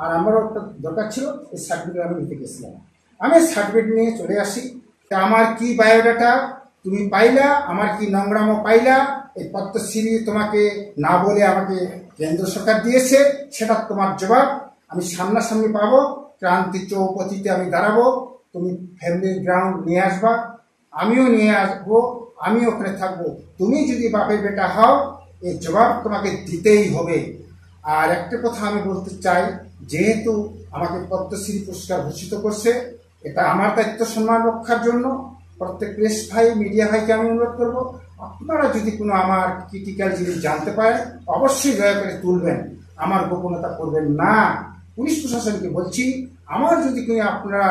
আর আমারও একটা দরকার ছিল, এই সার্টিফিকেট আমি নিতে গেছিলাম। আমি সার্টিফিকেট নিয়ে চলে আসি। আমার কি বায়োডাটা তুমি পাইলা, আমার কি নোংরামো পাইলা, এই পদ্মশ্রী তোমাকে না বলে আমাকে কেন্দ্র সরকার দিয়েছে, সেটা তোমার জবাব আমি সামনাসামনি পাবো। ক্রান্তি চৌপতিতে আমি দাঁড়াবো, তুমি ফ্যামিলি গ্রাউন্ড নিয়ে আসবা, আমিও নিয়ে আসবো, আমি ওখানে থাকবো। তুমি যদি বাপের বেটা হও, এই জবাব তোমাকে দিতেই হবে। আর একটা কথা আমি বলতে চাই, যেহেতু আমাকে পদ্মশ্রী পুরস্কার ভূষিত করছে, এটা আমার দায়িত্ব সম্মান রক্ষার জন্য প্রত্যেক প্রেস ভাই মিডিয়া ভাইকে আমি অনুরোধ করবো, আপনারা যদি কোনো আমার ক্রিটিক্যাল জিনিস জানতে পারেন অবশ্যই দয়া করে তুলবেন, আমার গোপনতা করবেন না। পুলিশ প্রশাসনকে বলছি, আমার যদি কোনো আপনারা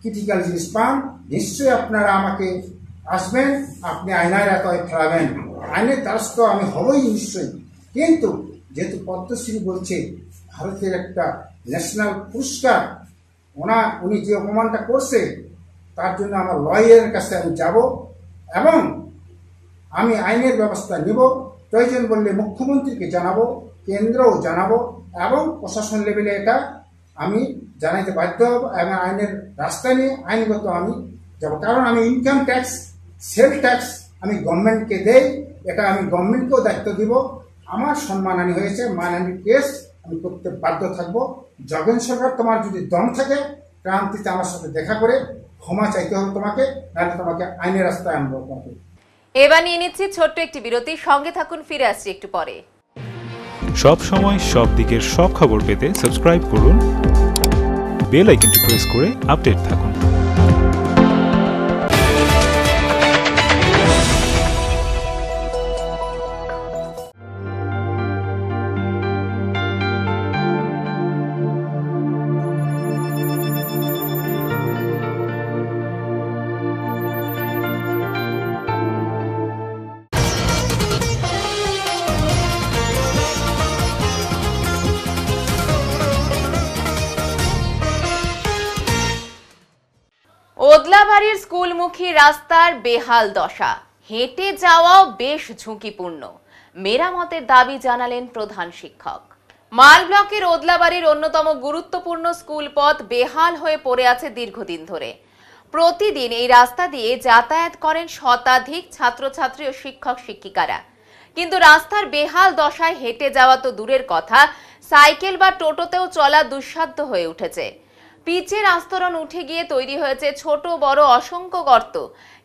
ক্রিটিক্যাল জিনিস পান, নিশ্চয়ই আপনারা আমাকে আসবেন, আপনি আয়নার এতই ফেলাবেন, আইনের দ্বারস্থ আমি হবই নিশ্চয়ই। কিন্তু যেহেতু পদ্মশ্রী বলছে ভারতের একটা ন্যাশনাল পুরস্কার, উনি যে অপমানটা করছে তার জন্য আমার লয়ারের কাছে আমি যাব এবং আমি আইনের ব্যবস্থা নেব। প্রয়োজন বললে মুখ্যমন্ত্রীকে জানাবো, কেন্দ্রও জানাবো এবং প্রশাসন লেভেলে এটা আমি জানাইতে বাধ্য হব এবং আইনের রাস্তা নিয়ে আইনগত আমি যাব। কারণ আমি ইনকাম ট্যাক্স, সেল ট্যাক্স আমি গভর্নমেন্টকে দেই, এটা আমি গভর্নমেন্টকেও দায়িত্ব দিব। আমার সম্মানহানি হয়েছে, মানহানির কেস আমি করতে বাধ্য থাকবো। জগন সরকার, তোমার যদি দম থাকে ক্রান্তিতে আমার সাথে দেখা করে ক্ষমা চাইতে হবে তোমাকে, নাহলে তোমাকে আইনের রাস্তায় আনবো। এবার নিয়ে নিচ্ছি ছোট্ট একটি বিরতি, সঙ্গে থাকুন, ফিরে আসছি একটু পরে। সব সময় সব দিকের সব খবর পেতে সাবস্ক্রাইব করুন, বেল আইকনটি প্রেস করে আপডেট থাকুন। ওদলাবাড়ির স্কুলমুখী রাস্তার বেহাল দশা, হেঁটে যাওয়াও বেশ ঝুঁকিপূর্ণ। মেরামতের দাবি জানালেন প্রধান শিক্ষক। মাল ব্লকের ওদলাবাড়ির অন্যতম গুরুত্বপূর্ণ স্কুল পথ বেহাল হয়ে পড়ে আছে দীর্ঘদিন ধরে। প্রতিদিন এই রাস্তা দিয়ে যাতায়াত করেন শতাধিক ছাত্রছাত্রী ও শিক্ষক শিক্ষিকারা, কিন্তু রাস্তার বেহাল দশায় হেঁটে যাওয়া তো দূরের কথা, সাইকেল বা টোটোতেও চলা দুঃসাধ্য হয়ে উঠেছে। পিচের আস্তরণ উঠে গিয়ে তৈরি হয়েছে ছোট বড় অসংখ্য গর্ত,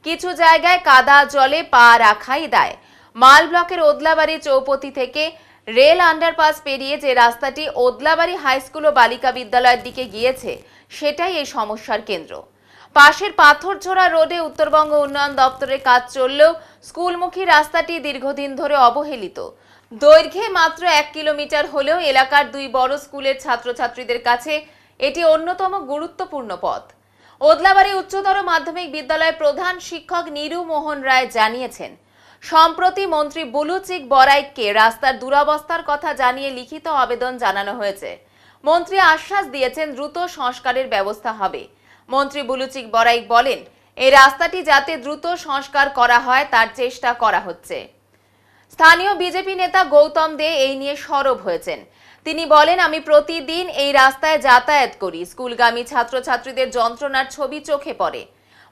কিছু জায়গায় কাদা জলে পা রাখাই দায়। মাল ব্লকের ওদলাবাড়ি চৌপতি থেকে রেল আন্ডারপাস পেরিয়ে যে রাস্তাটি ওদলাবাড়ি হাই স্কুল ও বালিকা বিদ্যালয়ের দিকে গিয়েছে, সেটাই এই সমস্যার কেন্দ্র। পাশের পাথরঝোড়া রোডে উত্তরবঙ্গ উন্নয়ন দপ্তরের কাজ চললেও স্কুলমুখী রাস্তাটি দীর্ঘদিন ধরে অবহেলিত। দৈর্ঘ্যে মাত্র 1 কিলোমিটার হলেও এলাকার 2 বড় স্কুলের ছাত্রছাত্রীদের কাছে এটি অন্যতম গুরুত্বপূর্ণ পথ। ওদলাবাড়ি উচ্চতর মাধ্যমিক বিদ্যালয়ের প্রধান শিক্ষক নীরু মোহন রায় জানিয়েছেন, সম্প্রতি মন্ত্রী বুলুচিক বরাইককে রাস্তার দুরবস্থার কথা জানিয়ে লিখিত আবেদন জানানো হয়েছে। মন্ত্রী আশ্বাস দিয়েছেন দ্রুত সংস্কারের ব্যবস্থা হবে। মন্ত্রী বুলুচিক বরাইক বলেন, এই রাস্তাটি যাতে দ্রুত সংস্কার করা হয় তার চেষ্টা করা হচ্ছে। স্থানীয় বিজেপি নেতা গৌতম দে এই নিয়ে সরব হয়েছেন। তিনি বলেন, আমি প্রতিদিন এই রাস্তায় যাতায়াত করি, স্কুলগামী ছাত্রছাত্রীদের যন্ত্রণার ছবি চোখে পড়ে।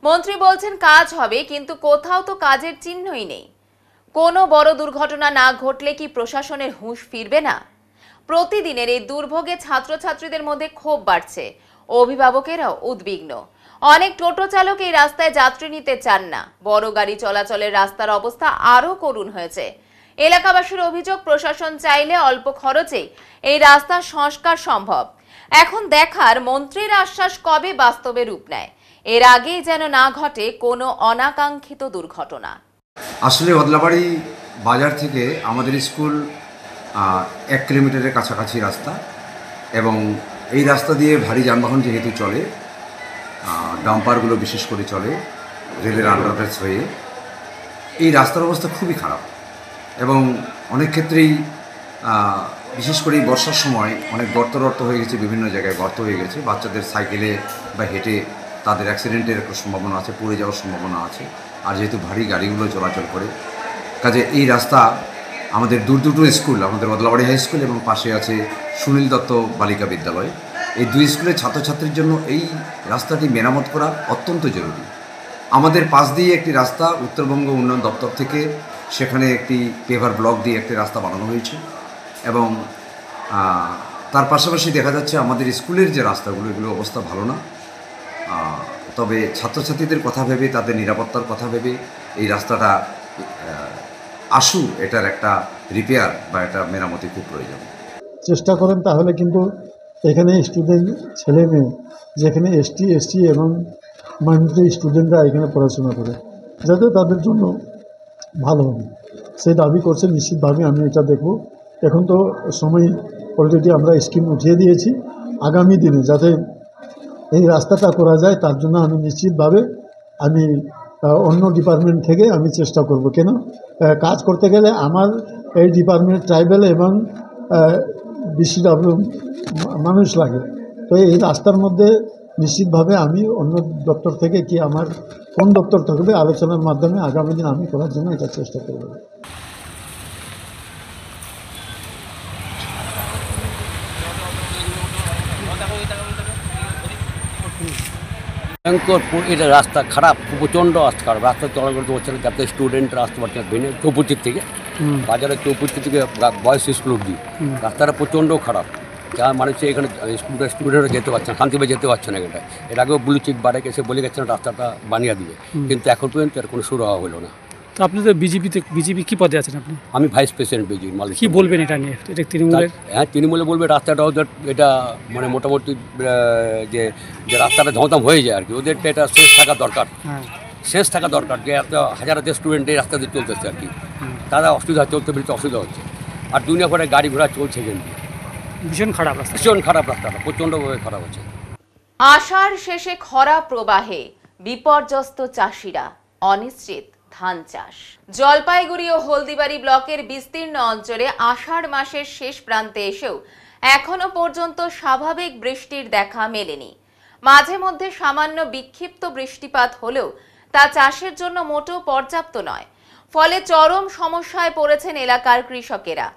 মন্ত্রী বলছেন কাজ হবে, কিন্তু কোথাও তো কাজের চিহ্নই নেই। কোনো বড় দুর্ঘটনা না ঘটলে কি প্রশাসনের হুঁশ ফিরবে না? প্রতিদিনের এই দুর্ভোগে ছাত্রছাত্রীদের মধ্যে ক্ষোভ বাড়ছে, অভিভাবকেরাও উদ্বিগ্ন। অনেক টোটো চালক এই রাস্তায় যাত্রী নিতে চান না। বড় গাড়ি চলাচলের রাস্তার অবস্থা আরও করুণ হয়েছে। এলাকাবাসীর অভিযোগ, প্রশাসন চাইলে অল্প খরচেই এই রাস্তার সংস্কার সম্ভব। এখন দেখার মন্ত্রীর আশ্বাস কবে বাস্তবে রূপ নেয়। এর আগেই যেন না ঘটে কোনো অনাকাঙ্ক্ষিত দুর্ঘটনা। আসলে ওদলাবাড়ি বাজার থেকে আমাদের স্কুল 1 কিলোমিটারের কাছাকাছি রাস্তা, এবং এই রাস্তা দিয়ে ভারী যানবাহন যেহেতু চলে, ডাম্পারগুলো বিশেষ করে চলে রেলের আন্ডারপাস হয়ে, এই রাস্তার অবস্থা খুবই খারাপ। এবং অনেক ক্ষেত্রেই বিশেষ করে বর্ষার সময় অনেক গর্ত হয়ে গেছে, বিভিন্ন জায়গায় গর্ত হয়ে গেছে। বাচ্চাদের সাইকেলে বা হেঁটে তাদের অ্যাক্সিডেন্টের একটা সম্ভাবনা আছে, পড়ে যাওয়ার সম্ভাবনা আছে। আর যেহেতু ভারী গাড়িগুলো চলাচল করে, কাজে এই রাস্তা আমাদের দুটো স্কুল, আমাদের ওদলাবাড়ি হাই স্কুল এবং পাশে আছে সুনীল দত্ত বালিকা বিদ্যালয়, এই 2 স্কুলের ছাত্রছাত্রীর জন্য এই রাস্তাটি মেরামত করা অত্যন্ত জরুরি। আমাদের পাশ দিয়ে একটি রাস্তা উত্তরবঙ্গ উন্নয়ন দপ্তর থেকে সেখানে একটি পেভার ব্লক দিয়ে একটি রাস্তা বানানো হয়েছে, এবং তার পাশাপাশি দেখা যাচ্ছে আমাদের স্কুলের যে রাস্তাগুলো, এগুলো অবস্থা ভালো না। তবে ছাত্রছাত্রীদের কথা ভেবে, তাদের নিরাপত্তার কথা ভেবে এই রাস্তাটা এটার একটা রিপেয়ার বা একটা মেরামতি খুব প্রয়োজন। চেষ্টা করেন তাহলে কিন্তু এখানে স্টুডেন্ট ছেলে মেয়ে, যেখানে এসটি এবং মাইনরিটি স্টুডেন্টরা এখানে পড়াশোনা করে, যাতে তাদের জন্য ভালো হবে সেই দাবি করছে। নিশ্চিতভাবে আমি এটা দেখব। এখন তো সময় অলরেডি আমরা স্কিম উঠিয়ে দিয়েছি, আগামী দিনে যাতে এই রাস্তাটা করা যায় তার জন্য আমি নিশ্চিতভাবে অন্য ডিপার্টমেন্ট থেকে আমি চেষ্টা করব। কেন কাজ করতে গেলে আমার এই ডিপার্টমেন্ট ট্রাইবাল এবং বিসিডব্লিউ মানুষ লাগে, তো এই রাস্তার মধ্যে নিশ্চিতভাবে আমি অন্য দপ্তর থেকে কি আমার কোন দপ্তর থাকবে আলোচনার মাধ্যমে আগামী দিন আমি করার জন্য এটা চেষ্টা করব। এটা রাস্তা খারাপ, প্রচণ্ড রাস্তা খারাপ। রাস্তা চলাচল হচ্ছে না, যাতে স্টুডেন্টরা আসতে পারছে না। ভেঙে চৌপচির থেকে বাজারের চৌপচির থেকে বয়েজ স্কুল অব্দি রাস্তাটা প্রচণ্ড খারাপ। যা মানুষ এখানে স্টুডেন্টরা যেতে পারছে না, শান্তিভাবে যেতে পারছে না। এখানটায় এর আগেও বুলুচিক বাড়াকে এসে বলে গেছেন রাস্তাটা বানিয়ে দিবে, কিন্তু এখন পর্যন্ত এর কোনো শুরু হওয়া হলো না। তো আপনি তো বিজেপি কি পদে আছেন আপনি? আমি ভাইস প্রেসিডেন্ট বিজেপি মালিক। কি বলবেন এটা নিয়ে? এটা তৃণমূলের? হ্যাঁ, তৃণমূলে বলবে রাস্তাটা ওদের এটা মানে মোটামুটি যে রাস্তাটা ঝমঝম হয়ে যায় আর কি, ওদেরটা এটা শেষ থাকা দরকার। শেষ থাকা দরকার, যে এত হাজার স্টুডেন্ট এই রাস্তা দিয়ে চলতেছে আর কি, তারা অসুবিধা চলতে বেরোতে অসুবিধা হচ্ছে। আর দুনিয়া করে গাড়ি ঘোড়া চলছে, কিন্তু ভীষণ খারাপ রাস্তা, ভীষণ খারাপ রাস্তাটা, প্রচণ্ডভাবে খারাপ হচ্ছে। আষাঢ় শেষে খরা প্রবাহে বিপর্যস্ত চাষিরা, অনিশ্চিত ধান চাষ। জলপাইগুড়ি ও হলদিবাড়ি ব্লকের বিস্তীর্ণ অঞ্চলে আষাঢ় মাসের শেষ প্রান্তে এসেও এখনো পর্যন্ত স্বাভাবিক বৃষ্টির দেখা মেলেনি। মাঝে মধ্যে সামান্য বিক্ষিপ্ত বৃষ্টিপাত হলেও তা চাষের জন্য মোটেও পর্যাপ্ত নয়। ফলে চরম সমস্যায় পড়েছেন এলাকার কৃষকেরা।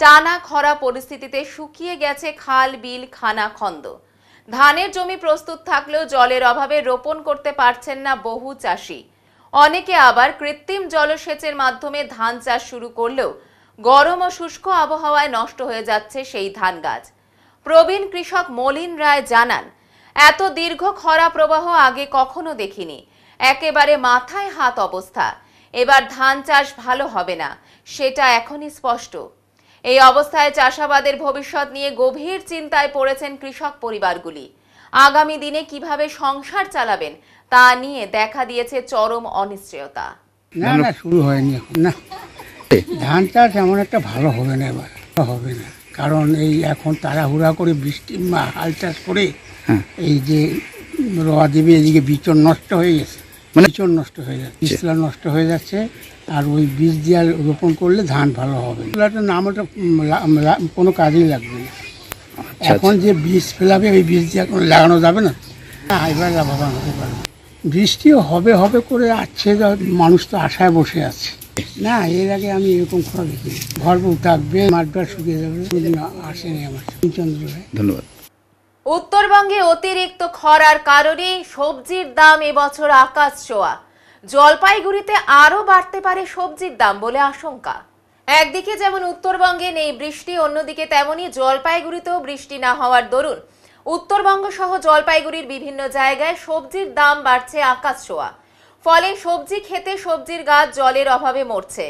টানা খরা পরিস্থিতিতে শুকিয়ে গেছে খাল, বিল, খানা খন্দ। ধানের জমি প্রস্তুত থাকলেও জলের অভাবে রোপণ করতে পারছেন না বহু চাষি। অনেকে আবার কৃত্রিম জলসেচের মাধ্যমে ধান চাষ শুরু করলেও গরম ও শুষ্ক আবহাওয়ায় নষ্ট হয়ে যাচ্ছে সেই ধান গাছ। প্রবীণ কৃষক মলিন রায় জানান, এত দীর্ঘ খরা প্রবাহ আগে কখনো দেখিনি। একেবারে মাথায় হাত অবস্থা। এবার ধান চাষ ভালো হবে না, সেটা এখনই স্পষ্ট। এই অবস্থায় চাষাবাদের ভবিষ্যৎ নিয়ে গভীর চিন্তায় পড়েছেন কৃষক পরিবারগুলি। আগামী দিনে কিভাবে সংসার চালাবেন তা নিয়ে দেখা দিয়েছে চরম অনিশ্চয়তা। না শুরু হয়নি এখন, না ধান চাষ এমন একটা ভালো হবে না, এবার হবে না। কারণ এই এখন তাড়াহুড়া করে বৃষ্টি হাল চাষ করে এই যে রোয়া দিবে, এদিকে বিচন নষ্ট হয়ে গেছে, বিচন নষ্ট হয়ে যাচ্ছে, বীজগুলা নষ্ট হয়ে যাচ্ছে। আর ওই বীজ দিয়ে রোপণ করলে ধান ভালো হবে। নাম ওটা কোনো কাজেই লাগবে না। এখন যে বীজ ফেলাবে ওই বীজ দিয়ে এখন লাগানো যাবে না, এবার লাভবান হতে পারবে। বৃষ্টিও হবে হবে করে আসছে, মানুষ তো আশায় বসে আছে। না, এর আগে আমি এরকম খরা দেখিনি। ভরপুর থাকবে, মাঠবার শুকিয়ে যাবে, আসেনি আমার চন্দ্র। ধন্যবাদ। উত্তরবঙ্গে অতিরিক্ত খরার কারণে সবজির দাম এবছর আকাশ ছোঁয়া। জলপাইগুড়িতে আরও বাড়তে পারে সবজির দাম বলে আশঙ্কা। একদিকে যেমন উত্তরবঙ্গে নেই বৃষ্টি, অন্যদিকে তেমনই জলপাইগুড়িতেও বৃষ্টি না হওয়ার দরুন উত্তরবঙ্গ সহ জলপাইগুড়ির বিভিন্ন জায়গায় সবজির দাম বাড়ছে আকাশ ছোঁয়া। ফলে সবজি খেতে সবজির গাছ জলের অভাবে মরছে,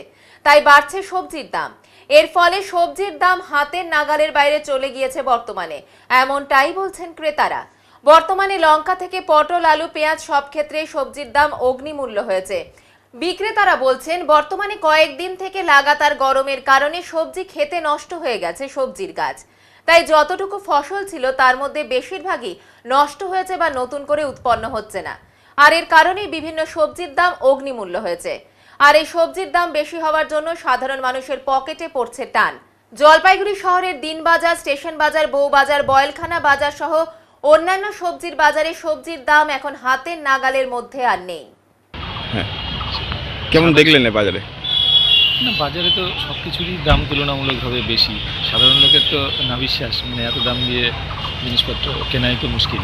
তাই বাড়ছে সবজির দাম। এর ফলে সবজির দাম হাতের নাগালের বাইরে চলে গিয়েছে বর্তমানে, এমনটাই বলছেন ক্রেতারা। বর্তমানে লঙ্কা থেকে পটল, আলু, পেঁয়াজ সব ক্ষেত্রে সবজির দাম অগ্নিমূল্য হয়েছে। বিক্রেতারা বলছেন বর্তমানে কয়েকদিন থেকে লাগাতার গরমের কারণে সবজি খেতে নষ্ট হয়ে গেছে সবজির গাছ। তাই যতটুকু ফসল ছিল তার মধ্যে বেশিরভাগই নষ্ট হয়েছে বা নতুন করে উৎপন্ন হচ্ছে না। আর এর কারণেই বিভিন্ন সবজির দাম অগ্নিমূল্য হয়েছে। আর এই সবজির দাম বেশি হওয়ার জন্য সাধারণ মানুষের পকেটে পড়ছে টান। জলপাইগুড়ি শহরের দিনবাজার, স্টেশন বাজার, বউবাজার, বয়েলখানা বাজার সহ অন্যান্য সবজির বাজারে সবজির দাম এখন হাতের নাগালের মধ্যে আর নেই। কেমন দেখলেন বাজারে? না, বাজারে তো সব কিছুরই দাম তুলনামূলকভাবে বেশি। সাধারণ লোকের তো না বিশ্বাস, মানে এত দাম দিয়ে জিনিসপত্র কেনাই তো মুশকিল।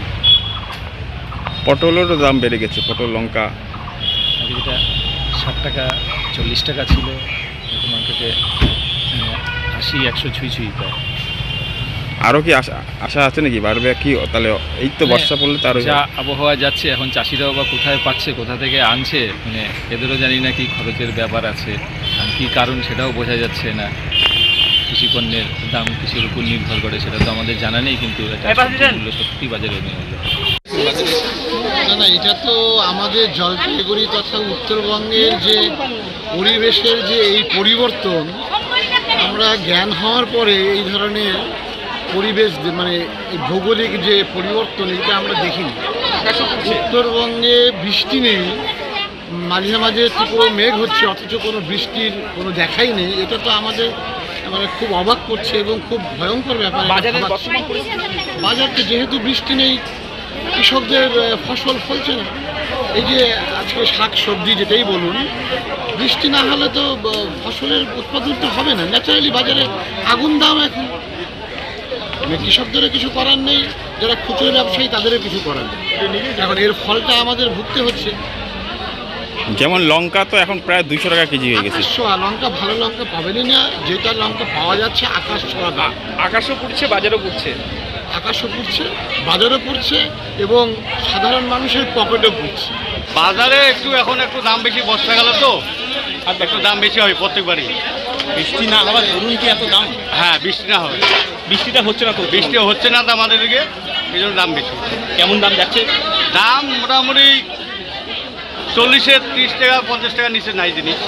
পটলেরও দাম বেড়ে গেছে, পটল, লঙ্কা। আগে যেটা 60 টাকা 40 টাকা ছিল, এখন মার্কেটে 80, 100 ছুঁই প্রায়। আরও কি আশা আছে নাকি বাড়বে? কি তাহলে এই তো বর্ষা পড়লে তার যা আবহাওয়া যাচ্ছে, এখন চাষিরাও বা কোথায় পাচ্ছে, কোথা থেকে আনছে, মানে এদেরও জানি না কি খরচের ব্যাপার আছে, আর কি কারণ সেটাও বোঝা যাচ্ছে না। কৃষি পণ্যের দাম কৃষির উপর নির্ভর করে, সেটা তো আমাদের জানা নেই, কিন্তু সত্যি বাজারে না, এটা তো আমাদের জলপাইগুড়ি তথা উত্তরবঙ্গের যে পরিবেশের যে এই পরিবর্তন, আমরা জ্ঞান হওয়ার পরে এই ধরনের পরিবেশ মানে ভৌগোলিক যে পরিবর্তন এটা আমরা দেখিনি। উত্তরবঙ্গে বৃষ্টি নেই, মাঝে মাঝে পুরো মেঘ হচ্ছে, অথচ কোনো বৃষ্টির কোনো দেখাই নেই। এটা তো আমাদের মানে খুব অবাক করছে এবং খুব ভয়ঙ্কর ব্যাপার। বাজারটা যেহেতু বৃষ্টি নেই, কৃষকদের ফসল ফলছে না। এই যে আজকে শাক সবজি যেটাই বলুন, বৃষ্টি না হলে তো ফসলের উৎপাদন তো হবে না। ন্যাচারালি বাজারে আগুন দাম এখন, কৃষকদেরও কিছু করার নেই, যারা খুচরো ব্যবসায়ী তাদেরও কিছু করার নেই। এখন এর ফলটা আমাদের ভুগতে হচ্ছে। যেমন লঙ্কা তো এখন প্রায় 200 টাকা কেজি হয়ে গেছে। লঙ্কা ভালো লঙ্কা পাবেনই না, যেটা লঙ্কা পাওয়া যাচ্ছে আকাশ ছোঁয়া দাম। আকাশও পড়ছে, বাজারও পড়ছে, আকাশও পড়ছে, বাজারও পড়ছে এবং সাধারণ মানুষের পকেটও পড়ছে। বাজারে এখন একটু দাম বেশি, বর্ষাকালে তো আর একটু দাম বেশি হয় প্রত্যেকবারই। বৃষ্টি না হওয়ার দরুন কি এত দাম? হ্যাঁ, বৃষ্টি না হয়, বৃষ্টিটা হচ্ছে না তো, বৃষ্টি হচ্ছে না তো আমাদের দিকে, এই জন্য দাম বেশি। কেমন দাম যাচ্ছে? দাম মোটামুটি 40, 30 টাকা, 50 টাকার নিচে নাই জিনিস,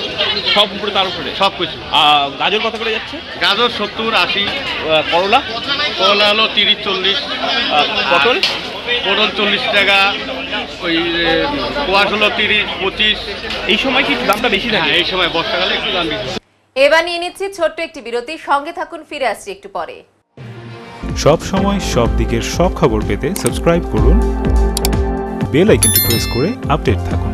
সব উপরে তার উপরে সব কিছু। গাজর কত করে যাচ্ছে? গাজর 70, 80। করলা? করলা হলো 30, 40। পটল? পটল 40 টাকা। ওই কোয়াশ হলো 30, 25। এই সময় কি দামটা বেশি থাকে? এই সময় বর্ষাকালে একটু দাম বেশি। এবার নিয়ে নিচ্ছি ছোট্ট একটি বিরতি, সঙ্গে থাকুন, ফিরে আসছি একটু পরে। সব সময় সব দিকের সব খবর পেতে সাবস্ক্রাইব করুন, বেল আইকনটি প্রেস করে আপডেট থাকুন।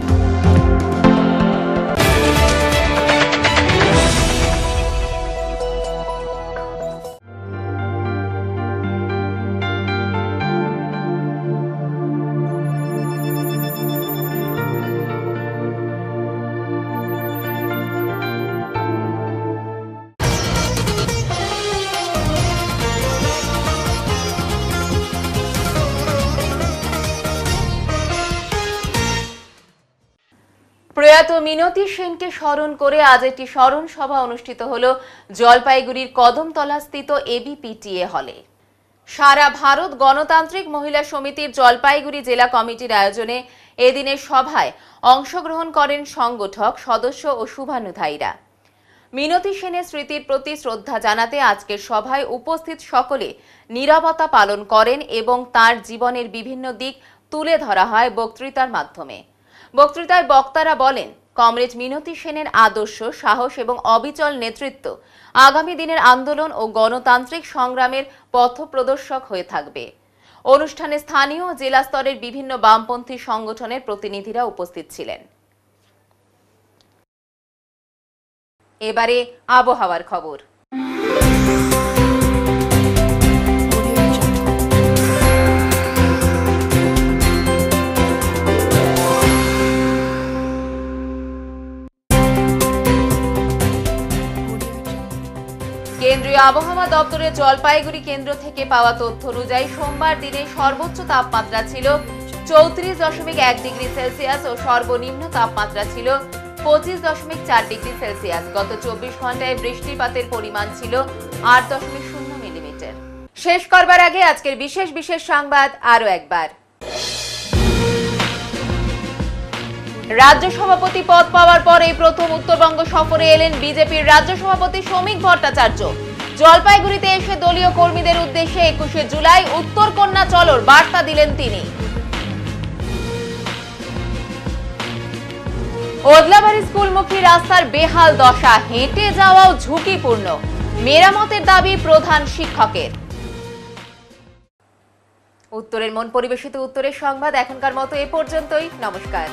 প্রয়াত মিনতি সেনকে স্মরণ করে আজ একটি স্মরণ সভা অনুষ্ঠিত হল জলপাইগুড়ির কদমতলা স্থিত এবিপিটিএ হলে। সারা ভারত গণতান্ত্রিক মহিলা সমিতির জলপাইগুড়ি জেলা কমিটির আয়োজনে এদিনের সভায় অংশগ্রহণ করেন সংগঠক, সদস্য ও শুভানুধ্যায়ীরা। মিনতি সেনের স্মৃতির প্রতি শ্রদ্ধা জানাতে আজকের সভায় উপস্থিত সকলে নীরবতা পালন করেন এবং তার জীবনের বিভিন্ন দিক তুলে ধরা হয় বক্তৃতার মাধ্যমে। বক্তৃতায় বক্তারা বলেন, কমরেড মিনতি সেনের আদর্শ, সাহস এবং অবিচল নেতৃত্ব আগামী দিনের আন্দোলন ও গণতান্ত্রিক সংগ্রামের পথপ্রদর্শক হয়ে থাকবে। অনুষ্ঠানে স্থানীয় ও জেলা স্তরের বিভিন্ন বামপন্থী সংগঠনের প্রতিনিধিরা উপস্থিত ছিলেন। এবারে আবহাওয়ার খবর। কেন্দ্রীয় আবহাওয়া দপ্তরের জলপাইগুড়ি কেন্দ্র থেকে পাওয়া তথ্য অনুযায়ী সোমবার দিনে সর্বোচ্চ তাপমাত্রা ছিল 34.1 ডিগ্রি সেলসিয়াস ও সর্বনিম্ন তাপমাত্রা ছিল 25.4 ডিগ্রি সেলসিয়াস। গত 24 ঘন্টায় বৃষ্টিপাতের পরিমাণ ছিল 8.0 মিলিমিটার। শেষ করবার আগে আজকের বিশেষ বিশেষ সংবাদ আরো একবার। রাজ্য সভাপতি পদ পাওয়ার পর এই প্রথম উত্তরবঙ্গ সফরে এলেন বিজেপির রাজ্য সভাপতি শ্রমিক ভট্টাচার্য। জলপাইগুড়িতে এসে দলীয় কর্মীদের উদ্দেশ্যে 21শে জুলাই উত্তর কন্যা চলোর বার্তা দিলেন তিনি। ওদলাবাড়ি স্কুলমুখী রাস্তার বেহাল দশা, হেঁটে যাওয়াও ঝুঁকিপূর্ণ, মেরামতের দাবি প্রধান শিক্ষকের। উত্তরের মন পরিবেশিত উত্তরের সংবাদ এখনকার মতো এ পর্যন্তই। নমস্কার।